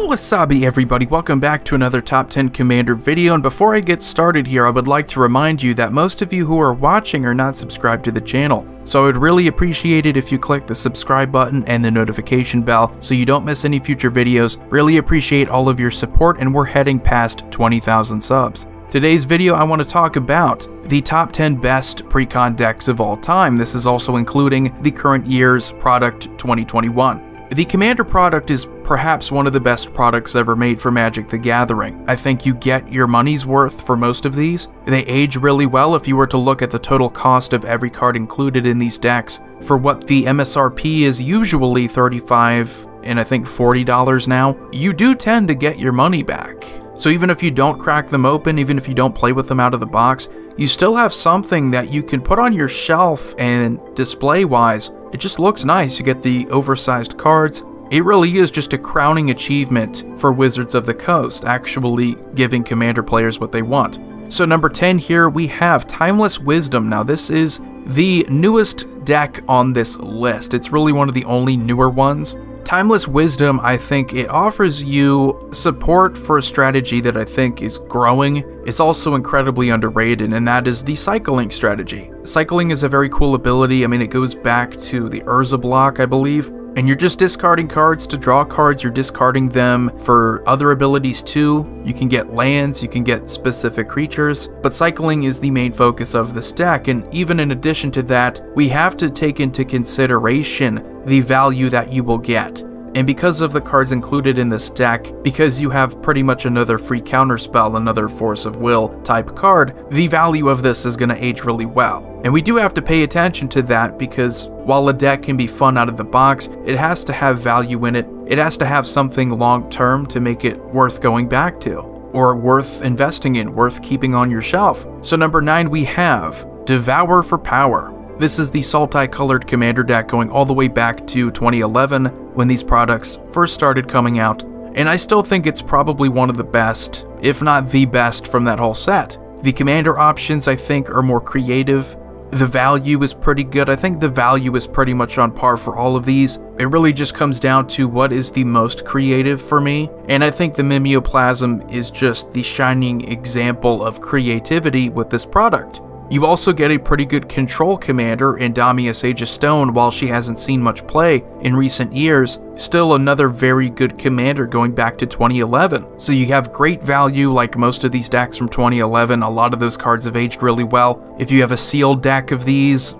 Wasabi everybody, welcome back to another Top 10 Commander video, and before I get started here, I would like to remind you that most of you who are watching are not subscribed to the channel. So I would really appreciate it if you click the subscribe button and the notification bell so you don't miss any future videos. Really appreciate all of your support, and we're heading past 20,000 subs. Today's video I want to talk about the top 10 best Precon decks of all time. This is also including the current year's product 2021. The Commander product is perhaps one of the best products ever made for Magic the Gathering. I think you get your money's worth for most of these. They age really well if you were to look at the total cost of every card included in these decks. For what the MSRP is usually $35 and I think $40 now, you do tend to get your money back. So even if you don't crack them open, even if you don't play with them out of the box, you still have something that you can put on your shelf, and display-wise, it just looks nice. You get the oversized cards. It really is just a crowning achievement for Wizards of the Coast, actually giving Commander players what they want. So number 10 here, we have Timeless Wisdom. Now this is the newest deck on this list. It's really one of the only newer ones. Timeless Wisdom, I think it offers you support for a strategy that I think is growing. It's also incredibly underrated, and that is the cycling strategy. Cycling is a very cool ability. I mean, it goes back to the Urza block, I believe. And you're just discarding cards to draw cards, you're discarding them for other abilities too. You can get lands, you can get specific creatures, but cycling is the main focus of this deck, and even in addition to that, we have to take into consideration the value that you will get. And because of the cards included in this deck, because you have pretty much another free counterspell, another Force of Will type card, the value of this is going to age really well. And we do have to pay attention to that, because while a deck can be fun out of the box, it has to have value in it. It has to have something long term to make it worth going back to, or worth investing in, worth keeping on your shelf. So number 9, we have Devour for Power. This is the salty-colored Commander deck going all the way back to 2011 when these products first started coming out, and I still think it's probably one of the best, if not the best, from that whole set. The Commander options, I think, are more creative. The value is pretty good. I think the value is pretty much on par for all of these. It really just comes down to what is the most creative for me, and I think the Mimeoplasm is just the shining example of creativity with this product. You also get a pretty good control commander in Damia Sage of Stone. While she hasn't seen much play in recent years, still another very good commander going back to 2011. So you have great value like most of these decks from 2011. A lot of those cards have aged really well. If you have a sealed deck of these,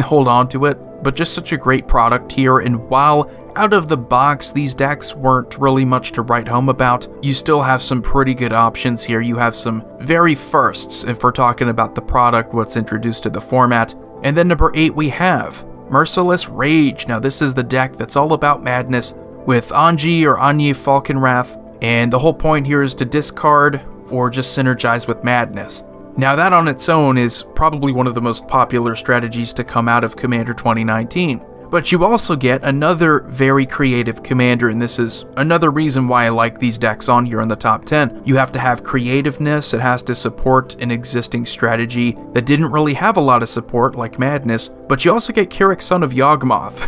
hold on to it. But just such a great product here, and while out of the box these decks weren't really much to write home about, you still have some pretty good options here. You have some very firsts if we're talking about the product, what's introduced to the format. And then number 8, we have Merciless Rage. Now this is the deck that's all about madness with Anji or Anye Falconwrath, and the whole point here is to discard or just synergize with madness. Now that on its own is probably one of the most popular strategies to come out of Commander 2019. But you also get another very creative commander, and this is another reason why I like these decks on here in the top 10. You have to have creativeness, it has to support an existing strategy that didn't really have a lot of support like Madness, but you also get Kyrix, Son of Yawgmoth.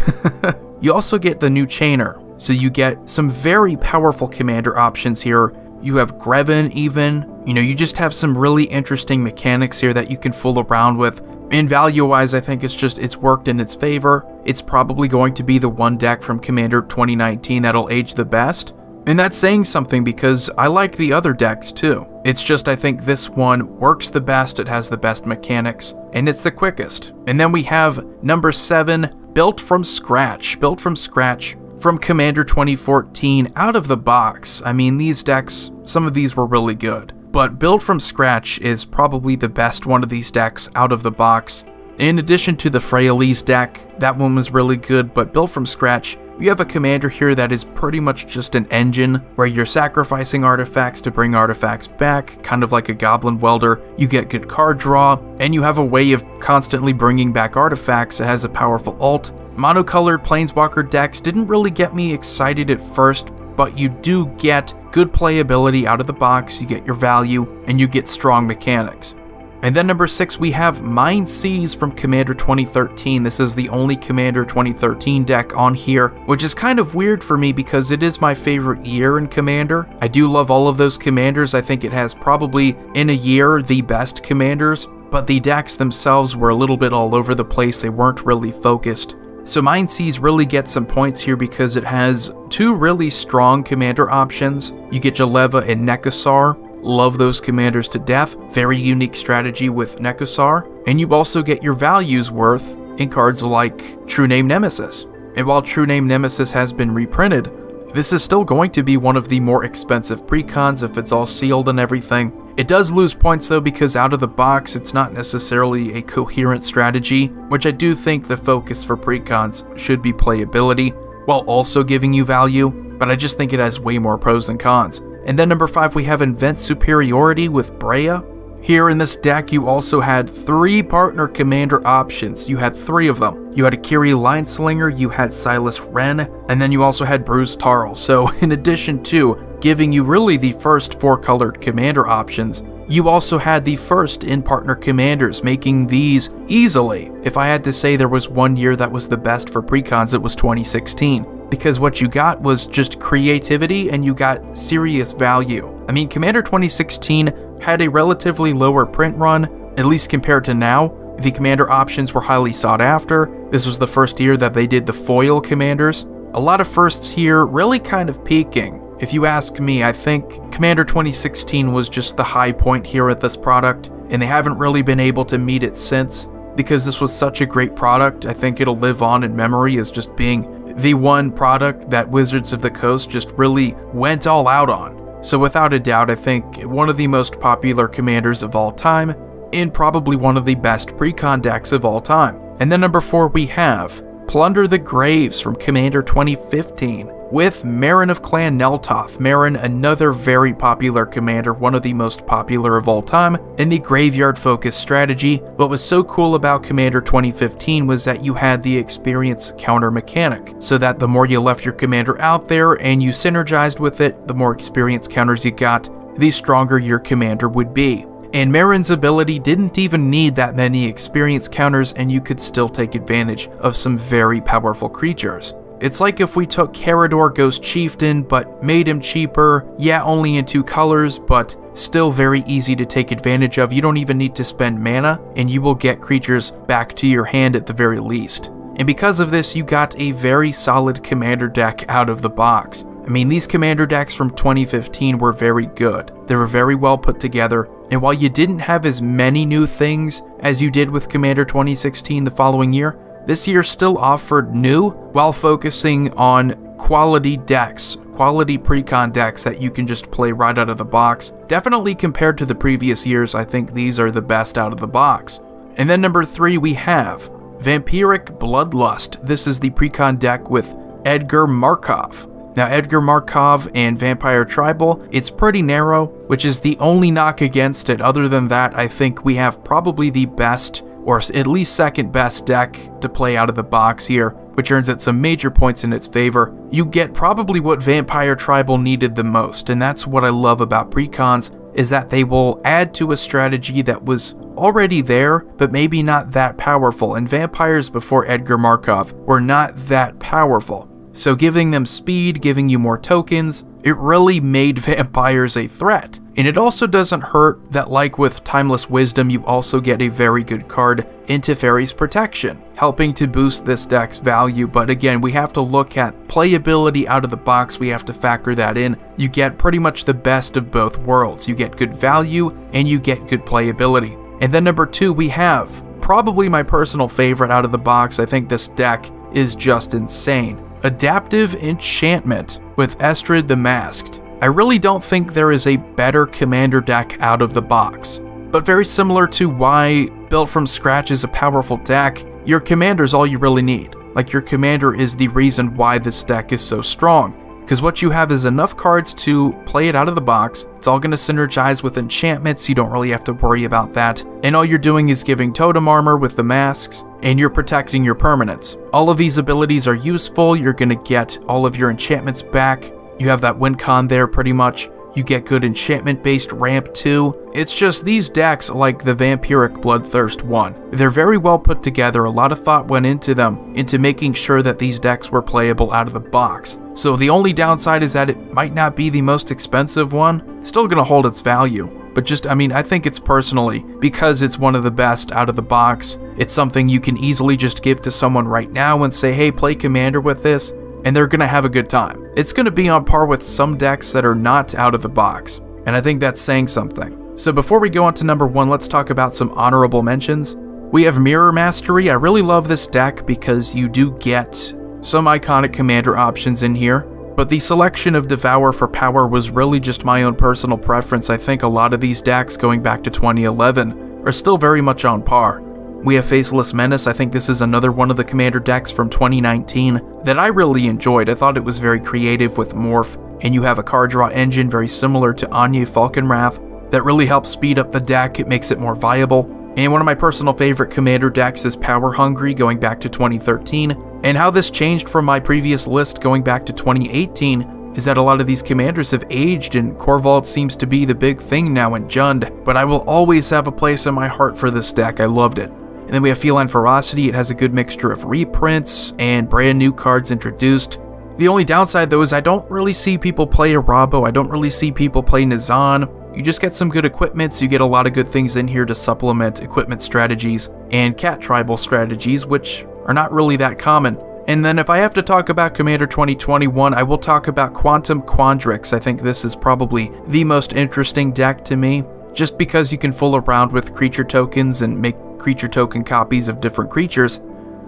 You also get the new Chainer, so you get some very powerful commander options here. You have Greven even. You know, you just have some really interesting mechanics here that you can fool around with. And value-wise, I think it's worked in its favor. It's probably going to be the one deck from Commander 2019 that'll age the best. And that's saying something, because I like the other decks too. It's just I think this one works the best, it has the best mechanics, and it's the quickest. And then we have number 7, Built from Scratch. Built from Scratch from Commander 2014 out of the box. I mean, these decks, some of these were really good. But Built from Scratch is probably the best one of these decks out of the box. In addition to the Freyalise deck, that one was really good, but Built from Scratch, you have a commander here that is pretty much just an engine, where you're sacrificing artifacts to bring artifacts back, kind of like a Goblin Welder. You get good card draw, and you have a way of constantly bringing back artifacts. It has a powerful ult. Monocolored Planeswalker decks didn't really get me excited at first, but you do get good playability out of the box, you get your value, and you get strong mechanics. And then number 6, we have Mind Seas from Commander 2013. This is the only Commander 2013 deck on here, which is kind of weird for me because it is my favorite year in Commander. I do love all of those commanders. I think it has probably, in a year, the best commanders, but the decks themselves were a little bit all over the place. They weren't really focused. So Mind Seas really gets some points here because it has 2 really strong commander options. You get Jaleva and Nekasar. Love those commanders to death. Very unique strategy with Nekasar. And you also get your values worth in cards like True Name Nemesis. And while True Name Nemesis has been reprinted, this is still going to be one of the more expensive precons if it's all sealed and everything. It does lose points though because out of the box it's not necessarily a coherent strategy, which I do think the focus for precons should be playability, while also giving you value, but I just think it has way more pros than cons. And then number 5, we have Invent Superiority with Brea. Here in this deck, you also had 3 partner commander options. You had 3 of them. You had Akiri Lineslinger, you had Silas Wren, and then you also had Bruce Tarl. So in addition to giving you really the first 4 colored commander options, you also had the first in partner commanders, making these easily. If I had to say there was one year that was the best for precons, it was 2016. Because what you got was just creativity and you got serious value. I mean, Commander 2016 had a relatively lower print run, at least compared to now. The commander options were highly sought after. This was the first year that they did the foil commanders. A lot of firsts here, really kind of peaking. If you ask me, I think Commander 2016 was just the high point here at this product, and they haven't really been able to meet it since, because this was such a great product. I think it'll live on in memory as just being the one product that Wizards of the Coast just really went all out on. So without a doubt, I think one of the most popular commanders of all time, and probably one of the best precon decks of all time. And then number 4, we have Plunder the Graves from Commander 2015 with Marin of Clan Neltoth. Marin, another very popular commander, one of the most popular of all time in the graveyard-focused strategy. What was so cool about Commander 2015 was that you had the experience counter mechanic, so that the more you left your commander out there and you synergized with it, the more experience counters you got, the stronger your commander would be. And Marin's ability didn't even need that many experience counters, and you could still take advantage of some very powerful creatures. It's like if we took Carador Ghost Chieftain, but made him cheaper, yeah, only in 2 colors, but still very easy to take advantage of. You don't even need to spend mana, and you will get creatures back to your hand at the very least. And because of this, you got a very solid commander deck out of the box. I mean, these commander decks from 2015 were very good. They were very well put together, and while you didn't have as many new things as you did with Commander 2016 the following year, this year still offered new while focusing on quality decks, quality precon decks that you can just play right out of the box. Definitely compared to the previous years, I think these are the best out of the box. And then number 3, we have Vampiric Bloodlust. This is the precon deck with Edgar Markov. Now, Edgar Markov and Vampire Tribal, it's pretty narrow, which is the only knock against it. Other than that, I think we have probably the best, or at least second best deck to play out of the box here, which earns it some major points in its favor. You get probably what Vampire Tribal needed the most, and that's what I love about precons, is that they will add to a strategy that was already there, but maybe not that powerful, and vampires before Edgar Markov were not that powerful. So giving them speed, giving you more tokens, it really made vampires a threat. And it also doesn't hurt that, like with Timeless Wisdom, you also get a very good card into Teferi's Protection, helping to boost this deck's value. But again, we have to look at playability out of the box. We have to factor that in. You get pretty much the best of both worlds. You get good value and you get good playability. And then number 2, we have probably my personal favorite out of the box. I think this deck is just insane. Adaptive Enchantment with Estrid the Masked. I really don't think there is a better commander deck out of the box, but very similar to why Built from Scratch is a powerful deck, your commander's all you really need. Like, your commander is the reason why this deck is so strong, because what you have is enough cards to play it out of the box. It's all going to synergize with enchantments, you don't really have to worry about that, and all you're doing is giving totem armor with the masks, and you're protecting your permanents. All of these abilities are useful. You're going to get all of your enchantments back. You have that win con there pretty much. You get good enchantment-based ramp too. It's just these decks, like the Vampiric Bloodthirst one, they're very well put together. A lot of thought went into them, into making sure that these decks were playable out of the box. So the only downside is that it might not be the most expensive one. It's still gonna hold its value. But just, I mean, I think it's personally, because it's one of the best out of the box, it's something you can easily just give to someone right now and say, hey, play Commander with this, and they're gonna have a good time. It's gonna be on par with some decks that are not out of the box, and I think that's saying something. So before we go on to number 1, let's talk about some honorable mentions. We have Mirror Mastery. I really love this deck because you do get some iconic Commander options in here. But the selection of Devour for power was really just my own personal preference. I think a lot of these decks going back to 2011 are still very much on par. We have Faceless Menace. I think this is another one of the Commander decks from 2019 that I really enjoyed. I thought it was very creative with Morph, and you have a card draw engine very similar to Anya Falconwrath that really helps speed up the deck. It makes it more viable. And one of my personal favorite Commander decks is Power Hungry going back to 2013. And how this changed from my previous list going back to 2018 is that a lot of these commanders have aged, and Corvault seems to be the big thing now in Jund, but I will always have a place in my heart for this deck. I loved it. And then we have Feline Ferocity. It has a good mixture of reprints and brand new cards introduced. The only downside though is I don't really see people play Arabo. I don't really see people play Nizan. You just get some good equipment, so you get a lot of good things in here to supplement equipment strategies and cat tribal strategies, which are not really that common. And then if I have to talk about Commander 2021, I will talk about Quantum Quandrix. I think this is probably the most interesting deck to me, just because you can fool around with creature tokens and make creature token copies of different creatures.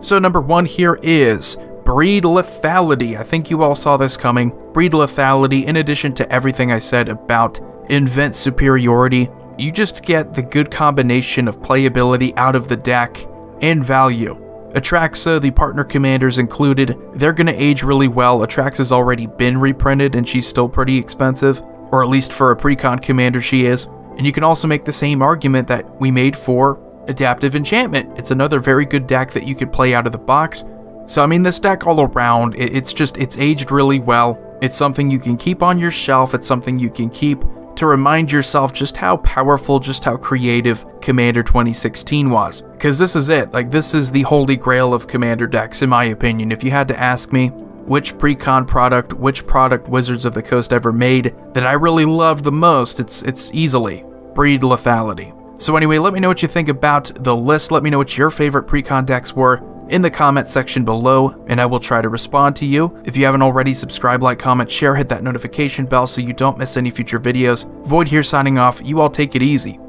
So number 1 here is Breed Lethality. I think you all saw this coming. Breed Lethality, in addition to everything I said about Invent Superiority, you just get the good combination of playability out of the deck and value. Atraxa, the partner commanders included, they're going to age really well. Atraxa's already been reprinted and she's still pretty expensive, or at least for a Precon commander she is. And you can also make the same argument that we made for Adaptive Enchantment. It's another very good deck that you can play out of the box. So I mean, this deck all around, it's aged really well. It's something you can keep on your shelf. It's something you can keep to remind yourself just how powerful, just how creative Commander 2016 was. Because this is it. Like, this is the holy grail of Commander decks, in my opinion. If you had to ask me which Precon product, which product Wizards of the Coast ever made that I really loved the most, it's easily Breed Lethality. So anyway, let me know what you think about the list. Let me know what your favorite Precon decks were in the comment section below, and I will try to respond to you. If you haven't already, subscribe, like, comment, share, hit that notification bell so you don't miss any future videos. Void here signing off. You all take it easy.